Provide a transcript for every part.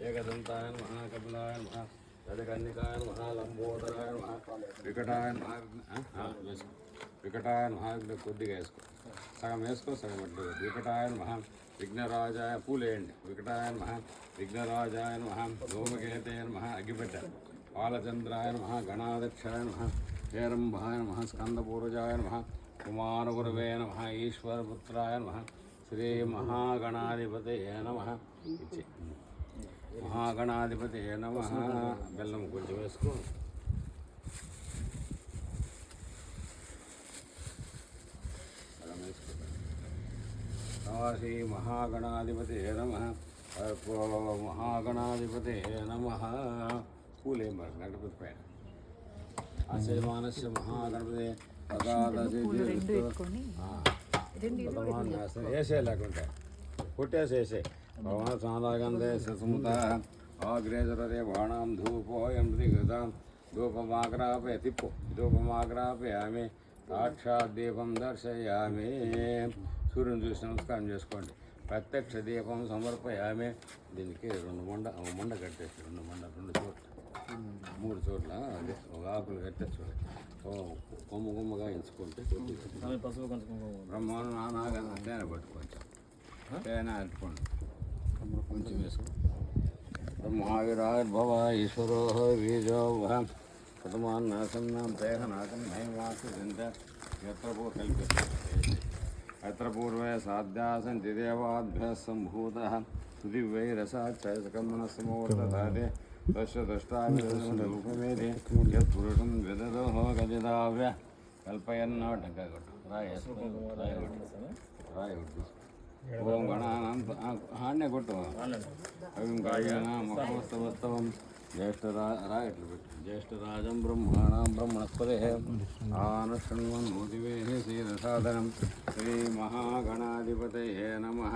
एकदन्ताय नमः कपिलाय नमः गजकन्निकाय नमः लंबोदराय नमः विकटाय नमः विकटाय नमः కొద్దిగా వేసుకో సగం వేసుకో సగం అట్లా వికటాయ నమః విఘ్నరాజాయ పూలేయండి వికటాయ నమః విఘ్నరాజాయ నమః ధూమకేతే నమః అగ్గిపెట్ట బాలచంద్రాయ నమః గణాధ్యక్షాయ నమః హేరంభాయ నమః స్కందపూర్వజాయ నమః కుమారగురవే నమః ఈశ్వరపుత్రాయ నమః శ్రీ మహాగణాధిపతయే నమః ఇచ్చి మహాగణాధిపతయే నమః బెల్లం కొంచెం వేసుకో శ్రీ మహాగణాధిపతయే నమః మహాగణాధిపతయే నమః పూలేం గణపతి పైన ఆశయమానస్య మహాగణపతి వేసే లేకుంటే కొట్టేసేసే భగవాన్ సాందాగంధే సముత ఆగ్రేజరే బాణం ధూపోయం కృతాం ధూపమాగ్రాపే తిప్పు ధూపమాగ్రాపయామి సాక్షాత్ దీపం దర్శయామి సూర్యుని చూసి నమస్కారం చేసుకోండి ప్రత్యక్ష దీపం సమర్పయామి దీనికి మండ కట్టేసి రెండు చోట్ల 3 చోట్ల అదే ఒక ఆకులు కట్టేసి కొమ్మ కొమ్మగా ఎంచుకుంటే బ్రహ్మాండం నానాగా తేనె పట్టు కొంచెం తేనె అట్టుకోండి కొంచెం వేసుకో బ్రహ్మావిరార్భవ ఈశ్వరో బీజో ప్రథమాన్నాసన్నాం దేహనాథం నైవాసు చింత ఎత్ర పూర్వే సాధ్యా సంతి దేవాభ్య సంభూత పృథివైరసాక్షయసకమనస్మూర్తధాతే తస్య దష్టాభిరూపమేది యత్పురుషం విదదో గజదావ్య కల్పయన్నోటంగా కొట్టు రాయ కొట్టు ఓం గణానాం హాన్నే కొట్టు అవిం గాయానాం మహోత్సవోత్సవం రాయట్లు పెట్టు జ్యేష్ఠరాజం బ్రహ్మాణం బ్రహ్మణస్పదే ఆనశృణ్వన్ మోదివేహ శ్రీరసాదనం శ్రీ మహాగణాధిపతయే నమః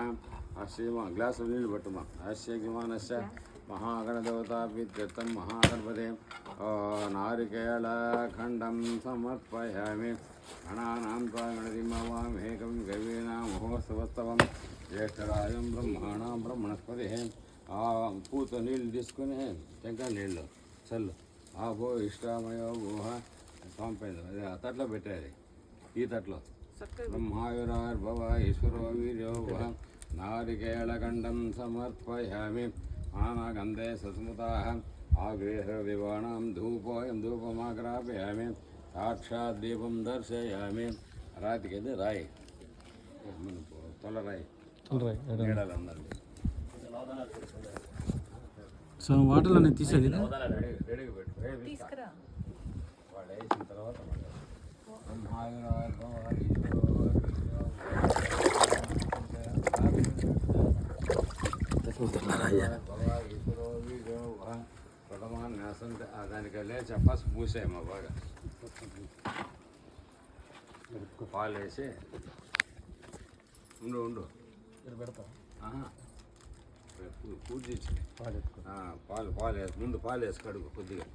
అస్య గ్లాసు నీళ్ళు పట్టుమా అస్యమానస్య మహాగణదేవతాపిత్యర్థం మహాగణపతే నారికేళఖండం సమర్పయామి గణానాం త్వాగణతిమవామేకం గవీనాం మహోత్సవోత్సవం జ్యేష్ఠరాజం బ్రహ్మాణం బ్రహ్మణస్పదే పూత నీళ్ళు తీసుకుని టెంకాయ నీళ్ళు చల్లు భో ఇష్టామయో భూహ పంపేది అదే ఆ తట్లో పెట్టేది ఈ తట్లో బ్రహ్మాయురార్భవ ఈశ్వరో వీర్యో భువ నారికేళఖండం సమర్పయామి ఆనాగంధే సస్మృతా ఆగ్రేహ దివాణం ధూపోయం ధూపమాగ్రాపయామి సాక్షాత్ దీపం దర్శయామి రాతికి రాయి తొలరాయి నీడలు అన్నారు సో వాటర్లో నేను తీసేది రెడీగా పెట్టు తీసుకురా వాళ్ళు వేసిన తర్వాత ప్రథమాన్యాసం దానికి లేచి పసుపు పూసాయమ్మా బాగా పాలు వేసి ఉండు పెడతా పూజ పాలు వేసి ముందు పాలు వేసి కడుగు కొద్దిగా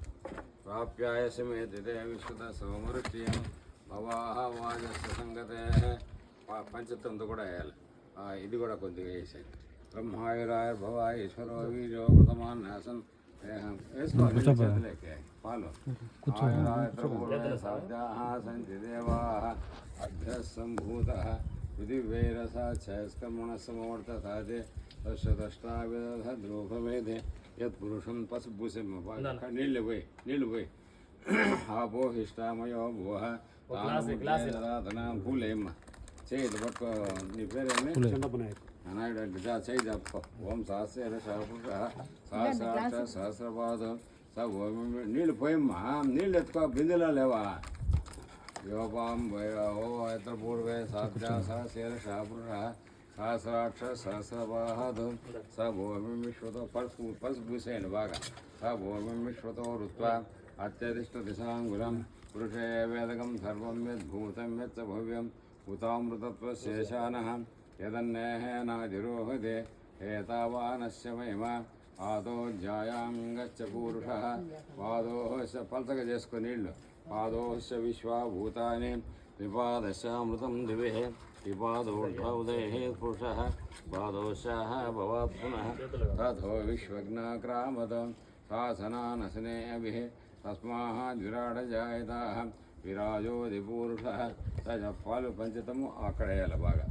ప్రాప్యాయసమేతే విశ్వత సోమరుష్యం భవాహ వాజస్య సంగతే పంచతంతో కూడా వేయాలి ఇది కూడా కొద్దిగా వేసాయి బ్రహ్మాయురాయ భవ ఈశ్వరో వీర్యో ప్రథమాన్యాసం వేసుకోవాలి పాలు సంతి దేవా అభ్య సంభూత పృథివైరసాక్షయస్కర్మణస్సమవర్తతే తస్య దష్టావిదధ ద్రోహమేధే యత్పురుషం పసుభూషం నీళ్ళు పోయి ఆపో ఇష్టామయో భూహ ధనం పూలేమ్మ చేయి పట్టుకో నీ పేరేమి నాయుడు అంటే చేయి చెప్పుకో ఓం సహస్ర సహపురుష సహస్రాక్ష సహస్రపాదం ఓం నీళ్ళు పోయమ్మా నీళ్ళు ఎత్తుకో బిందెలో లేవా యోపాం ఓ ఎత్ర పూర్వే సాధ్యా సహస్ర సహపురుష సహస్రాక్ష సహస్రపాదం స భూమి విశ్వతో పసుపు పూసేయండి బాగా స భూమి విశ్వతో రుత్వా అత్యధిష్ట దిశాంగులం పురుషే వేదకం సర్వం యద్భూతం యచ్చ భవ్యం ఉతామృతత్వశేషానః యదన్నేహేనాధిరోహతే ఏతావానస్య మహిమా పాదోజ్జాయాం గచ్చ పూరుషః పాదోహస్య పలచగా చేసుకో నీళ్ళు పాదోహస్య విశ్వభూతాని విపాదస్య అమృతం దివే विपादोर्धौदेः पुरुषः पादोशाः भवात् पुनः तथो विश्वज्ञाक्रामत शासनानसने अभिः तस्माद्विराडजायताः विराजोदिपूरुषः तज पाలు పంచతము అక్కడ వేయాలి బాగా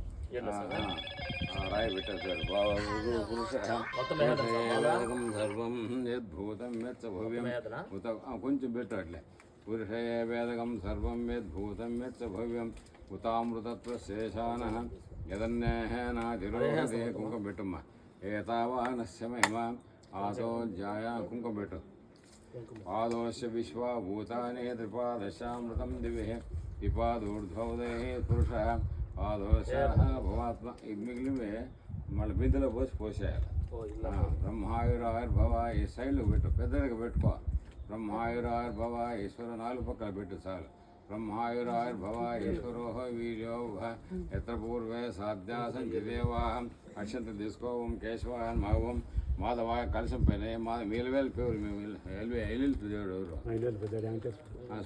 రాయి పెట్టారు పురుష సర్వం యద్భూతం యచ్చ భవ్యం కొంచెం పెట్టట్లే పురుషే వేదకం సర్వం యద్భూతం యచ్చ భవ్యం ఉతామృతత్వశేషానః యదన్నేహనాతిరోహతే కుంకుమ పెట్టుమ్మ ఏతావానస్య మహిమ ఆతో జాయ కుంకుమ పెట్టు పాదోశ్య విశ్వభూతాని త్రిపాదశామృతం దివ్య విపాదూర్ధ్వోదయ పురుష పాదోశ భవాత్మ మిగిలినవే మళ్ళీ బిందెలో పోసేయాలి బ్రహ్మాయురాయుర్భవ ఈ సైడ్లో పెట్టు పెద్దదిగా పెట్టుకో బ్రహ్మాయురాయుర్భవ ఈశ్వర నాలుగు పక్కల పెట్టు చాలు బ్రహ్మాయురాయుర్భవ ఈశ్వరో వీర్యో ఎత్ర పూర్వే సాధ్యాసం చిదేవాహం అక్షంత తీసుకోవం కేశవాయన్ మావం మాధవాయ కలశం పైన మీలవేలు పేరు మేము ఎల్లుతు దేవుడు ఎవరు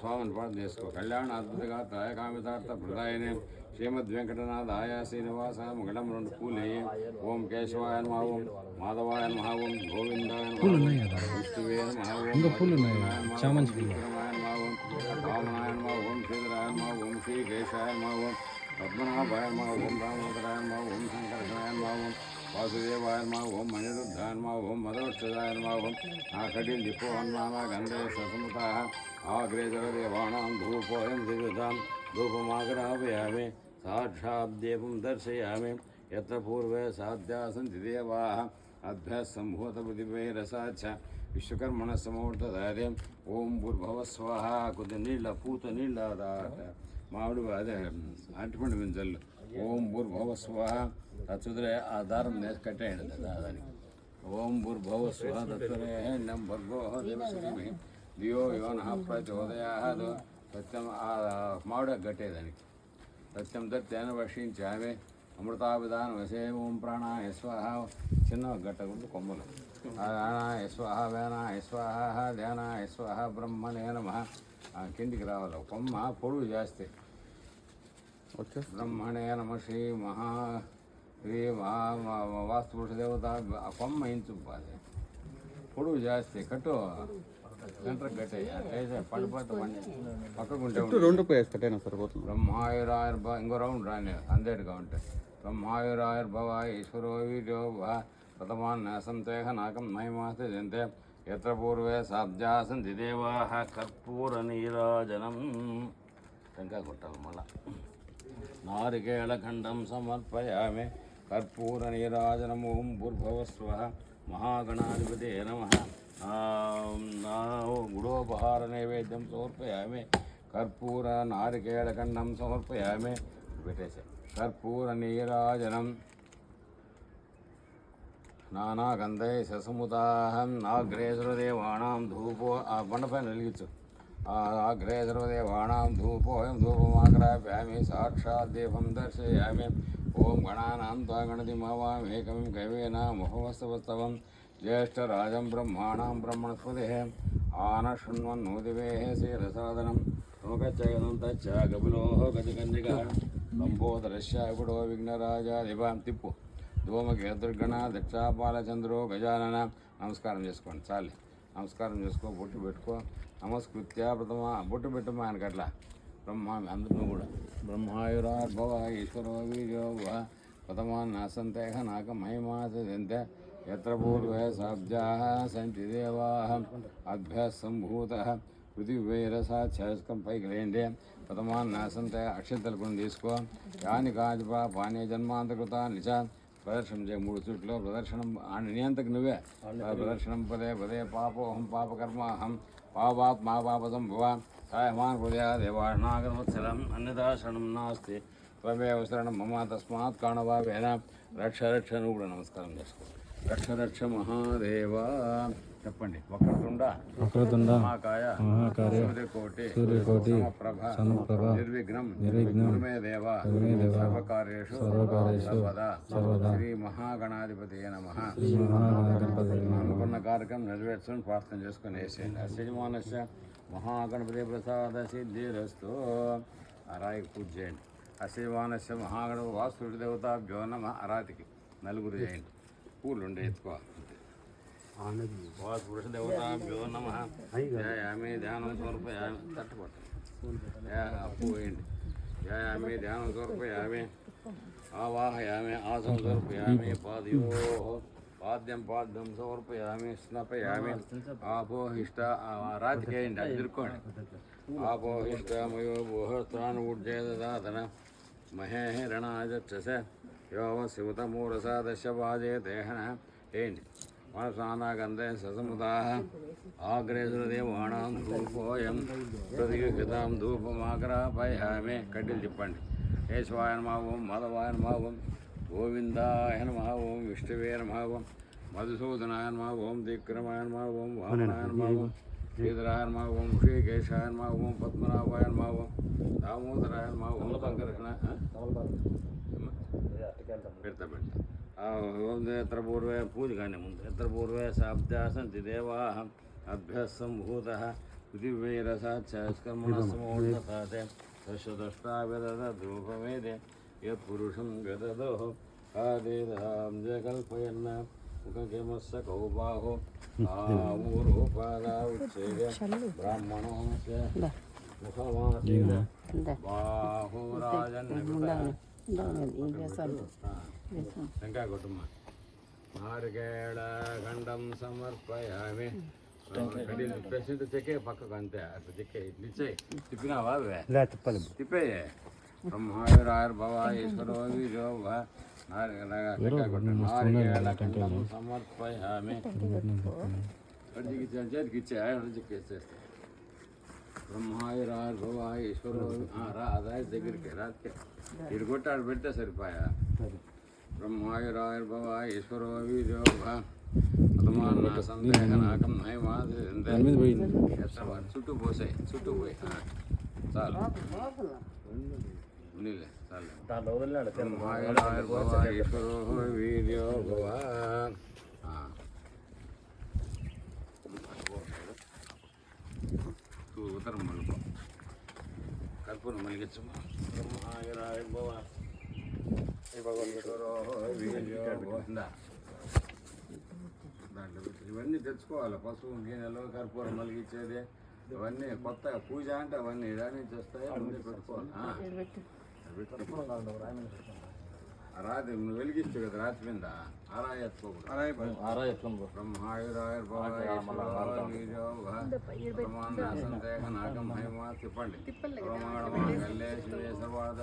స్వామిని ప్రార్థన చేసుకో కళ్యాణ అద్భుతగా త్రయకామితార్థ ప్రదాయనే శ్రీమద్ వెంకటనాథ ఆయా శ్రీనివాస మంగళం 2 పూలు ఓం కేశవాయ నమః ఓం మాధవాయ నమః ఓం గోవిందాయ నమః విష్ణువే నమః ఓం చామంతి వామనాయ నమః ఓం శ్రీధరాయ నమః ఓం శ్రీకేశాయ నమః ఓం పద్మనాభాయ నమః ఓం దామోదరాయ నమః ఓం శంకరాయ నమః ఓం వాసుదేవాయ నమః ఓం మణిరుద్ధాయ నమః ఓం మదోక్షదాయ నమః ఓం నాకటిం దిపోన్మాన గంధే ససముతాః ఆగ్రేజరదేవాణాం ధూపోయం దివిధాం ధూపమాగ్రాపయామి సాక్షాద్దీపం దర్శయామి యత్ర పూర్వే సాధ్యాసంతి దేవాః అభ్యः సంభూతపృథివైరసాచ్చ విశ్వకర్మణ సమూర్తధార్యం ఓం భూర్భువ స్వాహ కొద్ది నీళ్ళ పూత నీళ్ళ మామిడి అదే అరటిపండు గింజలు ఓం భూర్భువ స్వాహ తత్సుదరే ఆ దారం నేసి కట్టేయండి దానికి ఓం భూర్భువ స్వాహ తత్సురే నం భర్గో దేవశ్రీ దియో యోనః ప్రచోదయాత్ సత్యం ఆ మామిడి కట్టేదానికి సత్యం దత్తేన వర్షించామే అమృతాభిధాన వశే ఓం ప్రాణాయ స్వాహ చిన్న గట్టకుండా కొమ్మలు ఆనాయ స్వాహ వేనాయ స్వాహ ధ్యానాయ స్వాహ బ్రహ్మణే నమః కిందికి రావాలి కొమ్మ పొడుగు చేస్తే బ్రహ్మణే నమ శ్రీ వాస్తుపురుష దేవత ఆ కొమ్మ ఇంచు పొడుగు చేస్తే కట్టు సెంటర్ కట్టేయి అట్లయితే పడిపోతే పక్కకుంటే 2 పోయేసి కట్టైనా సరిపోతుంది బ్రహ్మాయురాయుర్భవ ఇంకో రౌండ్ రాని అందేటుగా ఉంటాయి బ్రహ్మాయురాయుర్భవ ఈశ్వరో వీర్యో ప్రథమాన్యాసం తేహ నాకం మహిమాస్తే జంతే ఎత్ర పూర్వే సాబ్జాసంతి దేవాః కర్పూర నీరాజనం టెంకాయ కొట్టాలి మళ్ళా నారికేళఖండం సమర్పయామి కర్పూర నీరాజనం ఓం భూర్భువ స్వః మహాగణాధిపతే నమః గుడోపహార నైవేద్యం సమర్పయామి కర్పూర నారికేళఖండం సమర్పయామి పెట్టేసే కర్పూర నీరాజనం నానాగంధై సముదాహం ఆగ్రేసరదేవాణం ధూపో ఆ బండపైన వెలిగించు ఆగ్రేసరదేవాణం ధూపోయం ధూపమాగ్రాప్యామి సాక్షాత్ దీపం దర్శయామి ఓం గణానాం త్వా గణతిమవామేకం కవేన ముహవస్తవస్తవం జ్యేష్ఠరాజం బ్రహ్మాణం బ్రహ్మణస్పదే ఆనశృణ్వన్నోదివే శీరసాదనం లోకచ్చగనం తచ్చ కపిలో గజకన్నిక లంబోదరస్య గుడో విఘ్నరాజాదివాం తిప్పు ధూమకేతుర్గణ దక్షాపాలచంద్రో గజానన నమస్కారం చేసుకోండి చాలే నమస్కారం చేసుకో బొట్టు పెట్టుకో నమస్కృత్య ప్రథమ బొట్టు పెట్టమా ఆయనకి అట్లా బ్రహ్మ అందరూ కూడా బ్రహ్మాయురార్భవ ఈశ్వరో వీర్యో ప్రథమాన్నాసంతేహ నాక మహిమాసంతే ఎత్ర పూర్వే సాబ్జాః సంతి దేవాః అభ్యः సంభూతః పృథివైరసాచ్ఛస్కం పైకి లేండి ప్రథమాన్నాసంతే అక్షంతలు కొన్ని తీసుకో యాని కాజప పానీయ జన్మాంతకృత నిచ ప్రదర్శనం చేయ 3 చుట్లు ప్రదర్శనం నియంతకు నువ్వే ప్రదర్శనం పదే పదే పాపోహం పాపకర్మాహం పాపాత్మా పాపసంభవ సాయమాన్ హృదయ దేవాణాగరవత్సలం అన్యదాశరణం నాస్తి త్వమేవ శరణం మమ తస్మాత్ కాణవావేన రక్ష రక్ష నువ్వు కూడా నమస్కారం చేసుకో రక్ష రక్ష మహాదేవా చెప్పండి వక్రతుండ మహాకాయ సూర్యకోటి సమప్రభ నిర్విఘ్నం గురుమే దేవ సర్వకార్యేషు సర్వదా శ్రీ మహాగణాధిపతి నమః అనుకున్న కార్యక్రమం నెరవేర్చుకొని ప్రార్థన చేసుకుని వేసేయండి అశ్వమానస్య మహాగణపతి ప్రసాద సిద్ధిరస్తు ఆ రాయికి పూజ చేయండి అశివానస్య మహాగణవ వాస్తుడి దేవతాభ్యో నమ అరాతికి నలుగురు చేయండి పూలు ఉండే ఎత్తుకోవాలి వాస్తుపురుష దేవతాభ్యో నమ ధ్యాయామి ధ్యానం సమర్పయామి తట్టుకోండి అప్పు వేయండి ధ్యాయామి ధ్యానం సమర్పయామి ఆవాహయామి ఆసం సమర్పయామి పాదయో పాద్యం పాద్యం సమర్పయామి స్నపయామి ఆపోహిష్ట రాతికేయండి అది తిరుక్కోండి ఆపోహిష్టమయో భూహస్త్రాన్ ఊర్జేదాతన మహేరణాజచ్చస యోవ శివతమూరసాదశవాజే దేహన ఏంటి మనసానాగంధే ససముదా ఆగ్రేసురదేవాణం ధూపోయం హృదయుహితాం ధూపమాగ్రాపయామే కడ్డీలు చెప్పండి కేశవాయ నమః ఓం మాధవాయ నమః ఓం గోవిందాయ నమః ఓం విష్ణువే నమః ఓం మధుసూదనాయ నమః ఓం దిక్రమాయ నమః ఓం వామనాయ నమః ఓం శ్రీధరాయ నమః ఓం శ్రీకేశాయ నమః ఓం పద్మనాభాయ నమః ఓం దామోదరాయ నమః ఓం శంకరకృష్ణ పెడతా ఓం నేత్రపూర్వే పూజ కానీ ముందు నేత్రపూర్వే శాబ్దా సంతి దేవా అభ్య సంభూత పృథివీరసాక్షర్మణసమోదతే దశదష్టావిదద ధూపమేదే యత్పురుషం గదదో ఆదేదాం జకల్పయన్న ముఖకేమస్స కౌబాహో ఆమూరోపాదా ఉచ్చేద బ్రాహ్మణో ముఖమాసీన బాహురాజన్న టెంకాయ కొట్టుమ్మ నారికేళ ఖండం సమర్పయామి ప్రసిద్ధ చెక్కే పక్కకు అంతే అట్లా చెక్కే ఇట్లిచ్చే తిప్పినావా తిప్పేయే బ్రహ్మాయురాయుర్భవ ఈశ్వరో వీరో టెంకాయ కొట్ట నారికేళ ఖండం సమర్పయామి చేతికి ఇచ్చే చెక్కేసేస్తే బ్రహ్మాయురాయుర్భవ ఈశ్వరో అదే దగ్గరికి రాత్రి ఇటు కొట్టాడు పెడితే సరిపోయా బ్రహ్మాయురాయుర్భవ ఈశ్వరో వీరో పదమాన్న సందేహనాకం చుట్టూ పోసాయి చుట్టూ పోయి చాలు ఉన్నిలే చాలు బ్రహ్మాయురాయుర్భవ ఈశ్వరో వీర్యో భవ ఉత్తరం మలుపు కర్పూరం మలిగించమ్మ బ్రహ్మాయురాయుర్భవ దాంట్లో ఇవన్నీ తెచ్చుకోవాలి పసుపు గిన్నెలు కర్పూరం మలిగించేది ఇవన్నీ కొత్త పూజ అంటే అవన్నీ ఇడాని చేస్తాయి అవన్నీ పెట్టుకోవాలి రాత్రి నువ్వు వెలిగిస్తావు కదా రాత్రి మీద ఆరాయి ఎత్తుకోకూడదు బ్రహ్మాయురాయుర్భాగం మహిమ తిప్పండి శివేశ్వరవాద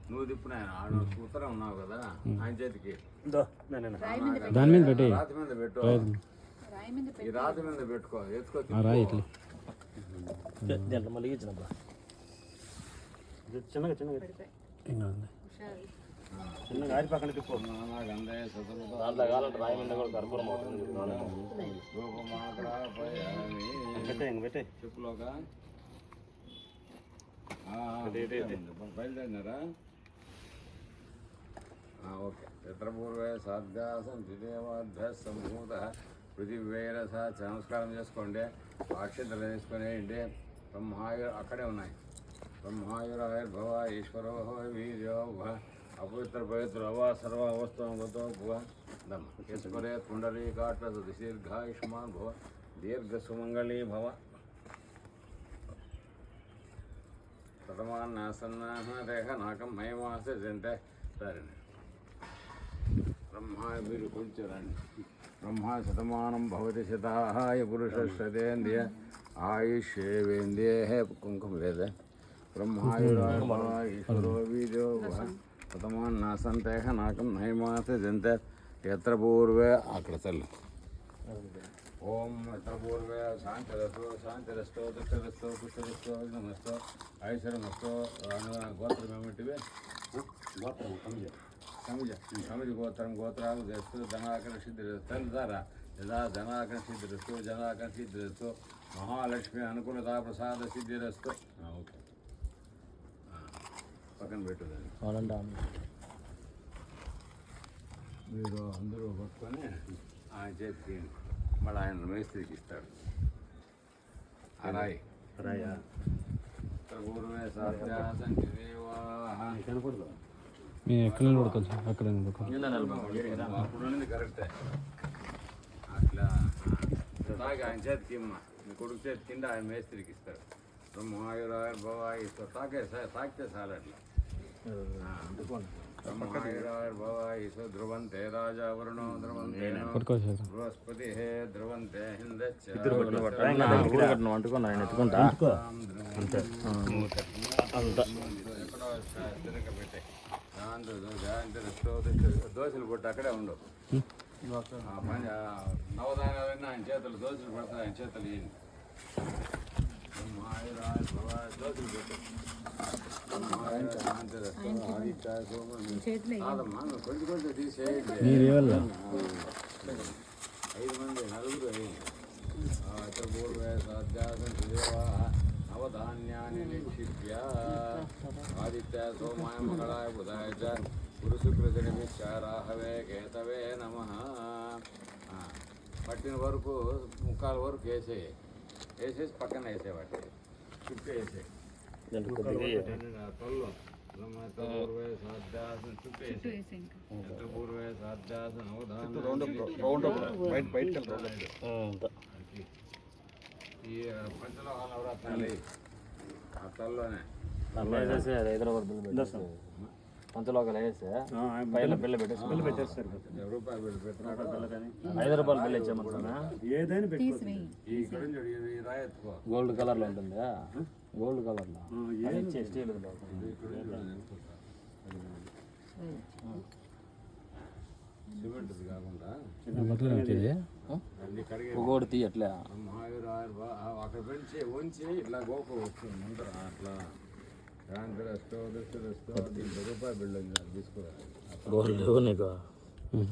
నువ్వు తిప్పినాయన ఉత్తరం ఉన్నావు కదా ఆయన చేతికి దాని మీద పెట్టి రాతి మీద పెట్టు ఈ రాతి మీద పెట్టుకో ఎత్తుకో చిన్నగా చిన్నగా చిన్నగా ఆరి పక్కన తిప్పు దాంట్లో కావాలంటే రాయి మీద కూడా కర్పూరం అవుతుంది పెట్టే చెప్పులోగా బయలుదేరినారా ఓకే చిత్రపూర్వే సాధ్యాసం త్రిదేవాభ్య సంభూత పృథివీరస నమస్కారం చేసుకోండి అక్షంతలు తీసుకునేయండి బ్రహ్మాయు అక్కడే ఉన్నాయి బ్రహ్మాయురాయుర్భవ ఈశ్వరో వీర్యో అపవిత్ర పవిత్ర అవా సర్వ అవస్థతో భువ దమ్మ కేశపరే పుండరీకాట దీర్ఘాయుష్మాన్ భవ దీర్ఘ సుమంగళీ భవ ప్రథమాన్నాసన్నారేఖనాకం మయమాసే జంటే సరే బ్రహ్మా మీరు కూర్చోరండి బ్రహ్మా శతమానం భవతి శతాయ పురుషేంద్రియ ఆయుష్యేంద్రియే కుంకుమ వేద బ్రహ్మాయురాయుర్భవ వీర్యో ప్రథమాన్నాసంతేఖనాకం మయమాసే జంతే ఎత్ర పూర్వే అక్కడ చల్లు ఓం పూర్వే శాంతిరస్తో దుఃఖరస్తో పుష్పరస్తో నమస్తో ఐశ్వర్యమస్తో గోత్రం ఏమిటివి గోత్రం సమిజ గోత్రం గోత్రాలు చేస్తూ ధనాకరణ సిద్ధిరస్తు ద్వారా యదా ధనాకరణ సిద్ధిరస్తు జనాకరణ సిద్ధిరస్తు మహాలక్ష్మి అనుకూలతా ప్రసాద సిద్ధిరస్తు ఓకే పక్కన పెట్టుదండి మీరు అందరూ పట్టుకొని ఆయన చేతికి మళ్ళీ ఆయన మేస్త్రికి ఇస్తాడు ఆ రాయి పూర్వే సాధ్యాసంతి దేవాః. మేము ఎక్కడ నిలబడుకోవచ్చు అక్కడ అప్పుడు ఉన్నది కరెక్టే. అట్లా తాగి ఆయన చేతికి ఇమ్మ, మీ కొడుకు చేతి కింద ఆయన మేస్త్రికి ఇస్తారు. బ్రహ్మాయురాయుర్ భవాయి ఇస్తారు. తాకితే చాలు అట్లా. బ్రహ్మాయురాయుర్ భవాయి సో ధ్రువంతే రాజా వరుణో ధ్రువంతే బృహస్పతి హే ధ్రువంతే హిందచ్చ అంటుకున్నా ఆయన ఎత్తుకుంటా అంతే తిరగబెట్టే దోశలు కొట్టి అక్కడే ఉండవు. నవధాన్యాలన్నీ ఆయన చేతులు దోశలు పడతాయి. ఆయన చేతులు ఏంటి దోశలు పెట్టు. కాదమ్మా నువ్వు కొంచెం కొంచెం తీసేయండి. 5 మంది నలుగురు ఇతర పూర్వే సాధ్యాసంతి దేవాః నవధాన్యాన్ని నిక్షిప్య ఆదిత్య సోమాయ మంగళాయ బుధాయ చ గురు శుక్ర శనిమిశ్చ రాహవే కేతవే నమః. పట్టిన వరకు ముక్కాల వరకు వేసేసి పక్కన వేసేవాటి చుట్టూ వేసే తొల్లో పూర్వే సాధ్యాసన చుట్టూ వేసే పూర్వే సాధ్యాసన ఈ పంచలోహాల నవరత్నాలు ఆ తల్లోనే హైదరాబాద్ పంచలోకలు వేస్తే పైన బిల్ల పెట్టేస్తారు. రూపాయలు బిల్లు పెట్టినాడు. హైదరాబాద్ బిల్ ఇచ్చామన్నా ఈ గురించి ఈ రాయెత్తుకో గోల్డ్ కలర్లో ఉంటుంది. గోల్డ్ కలర్లో ఇచ్చే స్టీల్ సిమెంట్ కాకుండా అన్ని కడిగే ఒకటి తీయట్లే అక్కడ పెంచి ఉంచి ఇట్లా గోపు వస్తుంది ముందర అట్లా దాంట్లో రూపాయలు బిల్లు తీసుకోవాలి. గోల్డ్ నీకు